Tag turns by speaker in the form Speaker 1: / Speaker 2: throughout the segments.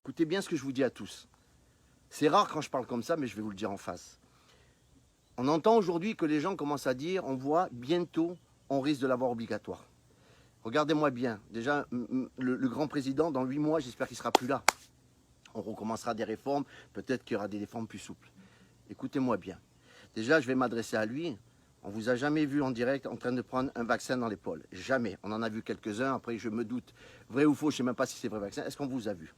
Speaker 1: Écoutez bien ce que je vous dis à tous. C'est rare quand je parle comme ça, mais je vais vous le dire en face. On entend aujourd'hui que les gens commencent à dire, on voit bientôt, on risque de l'avoir obligatoire. Regardez-moi bien. Déjà, le grand président, dans 8 mois, j'espère qu'il ne sera plus là. On recommencera des réformes, peut-être qu'il y aura des réformes plus souples. Écoutez-moi bien. Déjà, je vais m'adresser à lui. On ne vous a jamais vu en direct en train de prendre un vaccin dans l'épaule. Jamais. On en a vu quelques-uns. Après, je me doute, vrai ou faux, je ne sais même pas si c'est vrai vaccin. Est-ce qu'on vous a vu?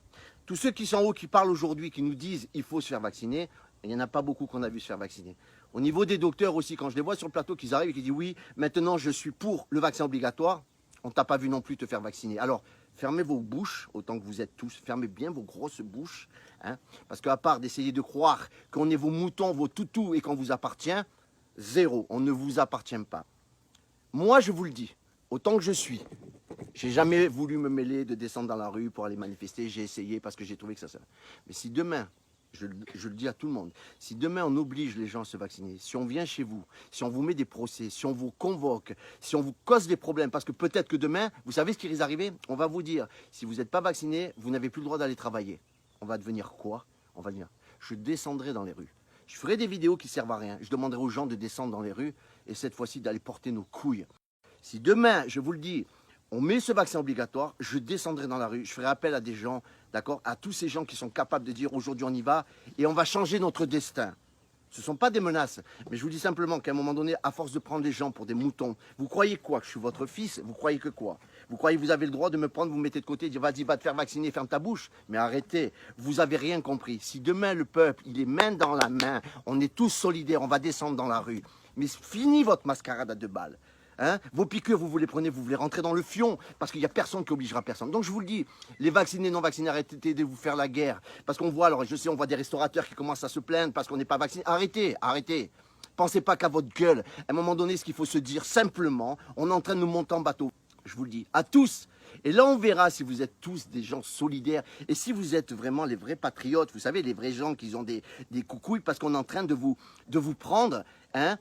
Speaker 1: Tous ceux qui sont en haut, qui parlent aujourd'hui, qui nous disent il faut se faire vacciner, il n'y en a pas beaucoup qu'on a vu se faire vacciner. Au niveau des docteurs aussi, quand je les vois sur le plateau, qu'ils arrivent et qu'ils disent oui, maintenant je suis pour le vaccin obligatoire, on ne t'a pas vu non plus te faire vacciner. Alors, fermez vos bouches, autant que vous êtes tous, fermez bien vos grosses bouches, hein, parce qu'à part d'essayer de croire qu'on est vos moutons, vos toutous et qu'on vous appartient, zéro, on ne vous appartient pas. Moi, je vous le dis, autant que je suis, j'ai jamais voulu me mêler de descendre dans la rue pour aller manifester, j'ai essayé parce que j'ai trouvé que ça sert. Mais si demain, je le dis à tout le monde, si demain on oblige les gens à se vacciner, si on vient chez vous, si on vous met des procès, si on vous convoque, si on vous cause des problèmes, parce que peut-être que demain, vous savez ce qui risque d'arriver? On va vous dire, si vous n'êtes pas vacciné, vous n'avez plus le droit d'aller travailler. On va devenir quoi? On va dire, je descendrai dans les rues. Je ferai des vidéos qui servent à rien. Je demanderai aux gens de descendre dans les rues et cette fois-ci d'aller porter nos couilles. Si demain, je vous le dis, on met ce vaccin obligatoire, je descendrai dans la rue, je ferai appel à des gens, d'accord, à tous ces gens qui sont capables de dire aujourd'hui on y va et on va changer notre destin. Ce ne sont pas des menaces, mais je vous dis simplement qu'à un moment donné, à force de prendre les gens pour des moutons, vous croyez quoi? Que je suis votre fils? Vous croyez que quoi? Vous croyez que vous avez le droit de me prendre, vous me mettez de côté et dire vas-y, va te faire vacciner, ferme ta bouche? Mais arrêtez, vous n'avez rien compris. Si demain le peuple, il est main dans la main, on est tous solidaires, on va descendre dans la rue. Mais fini votre mascarade à 2 balles. Hein? Vos piqûres, vous les prenez, vous voulez rentrer dans le fion, parce qu'il n'y a personne qui obligera personne. Donc je vous le dis, les vaccinés, non vaccinés, arrêtez de vous faire la guerre. Parce qu'on voit, alors je sais, on voit des restaurateurs qui commencent à se plaindre parce qu'on n'est pas vacciné. Arrêtez, arrêtez. Pensez pas qu'à votre gueule. À un moment donné, ce qu'il faut se dire simplement, on est en train de nous monter en bateau. Je vous le dis, à tous. Et là, on verra si vous êtes tous des gens solidaires et si vous êtes vraiment les vrais patriotes, vous savez, les vrais gens qui ont des coucouilles parce qu'on est en train de vous prendre, hein,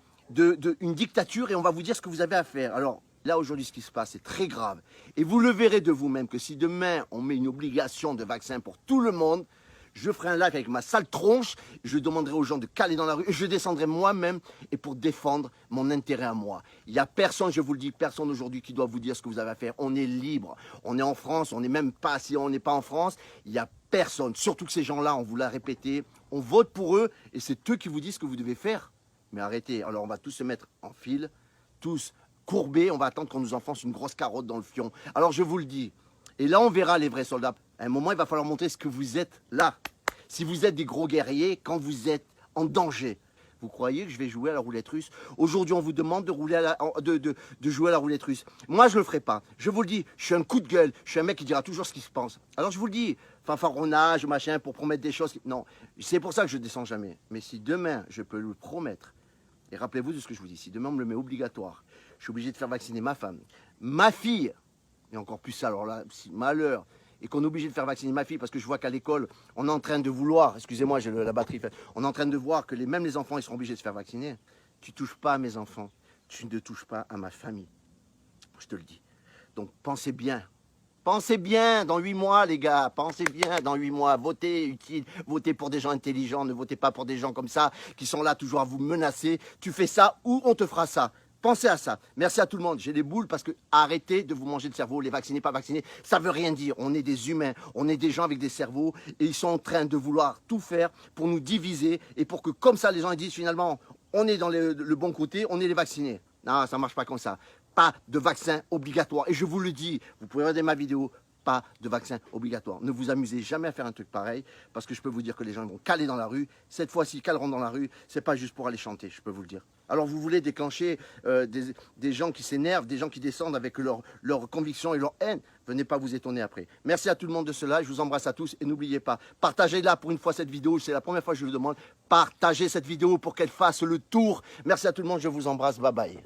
Speaker 1: une dictature et on va vous dire ce que vous avez à faire. Alors là aujourd'hui ce qui se passe c'est très grave et vous le verrez de vous-même que si demain on met une obligation de vaccin pour tout le monde, je ferai un live avec ma sale tronche, je demanderai aux gens de caler dans la rue et je descendrai moi-même et pour défendre mon intérêt à moi. Il n'y a personne, je vous le dis, personne aujourd'hui qui doit vous dire ce que vous avez à faire. On est libre, on est en France, on n'est même pas, si on n'est pas en France, il n'y a personne. Surtout que ces gens-là, on vous l'a répété, on vote pour eux et c'est eux qui vous disent ce que vous devez faire. Mais arrêtez, alors on va tous se mettre en file, tous courbés, on va attendre qu'on nous enfonce une grosse carotte dans le fion. Alors je vous le dis, et là on verra les vrais soldats. À un moment, il va falloir montrer ce que vous êtes là. Si vous êtes des gros guerriers, quand vous êtes en danger. Vous croyez que je vais jouer à la roulette russe? Aujourd'hui, on vous demande de, jouer à la roulette russe. Moi, je ne le ferai pas. Je vous le dis, je suis un coup de gueule. Je suis un mec qui dira toujours ce qu'il se pense. Alors, je vous le dis, fanfaronnage, machin, pour promettre des choses. Non, c'est pour ça que je ne descends jamais. Mais si demain, je peux le promettre, et rappelez-vous de ce que je vous dis, si demain on me le met obligatoire, je suis obligé de faire vacciner ma femme, ma fille, et encore plus ça, alors là, si malheur, et qu'on est obligé de faire vacciner ma fille, parce que je vois qu'à l'école, on est en train de vouloir, excusez-moi, j'ai la batterie faite, on est en train de voir que même les enfants, ils seront obligés de se faire vacciner. Tu ne touches pas à mes enfants, tu ne touches pas à ma famille. Je te le dis. Donc pensez bien. Pensez bien, dans 8 mois, les gars, pensez bien, dans 8 mois, votez utile, votez pour des gens intelligents, ne votez pas pour des gens comme ça, qui sont là toujours à vous menacer. Tu fais ça ou on te fera ça. Pensez à ça. Merci à tout le monde. J'ai les boules parce que arrêtez de vous manger le cerveau. Les vaccinés, pas vaccinés, ça veut rien dire. On est des humains, on est des gens avec des cerveaux et ils sont en train de vouloir tout faire pour nous diviser et pour que comme ça les gens ils disent finalement on est dans le bon côté, on est les vaccinés. Non, ça marche pas comme ça. Pas de vaccin obligatoire. Et je vous le dis, vous pouvez regarder ma vidéo, pas de vaccin obligatoire. Ne vous amusez jamais à faire un truc pareil, parce que je peux vous dire que les gens vont caler dans la rue. Cette fois-ci, caleront dans la rue, c'est pas juste pour aller chanter, je peux vous le dire. Alors vous voulez déclencher des gens qui s'énervent, des gens qui descendent avec leurs convictions et leur haine. Venez pas vous étonner après. Merci à tout le monde de cela, je vous embrasse à tous et n'oubliez pas, partagez-la pour une fois cette vidéo. C'est la première fois que je vous demande, partagez cette vidéo pour qu'elle fasse le tour. Merci à tout le monde, je vous embrasse, bye bye.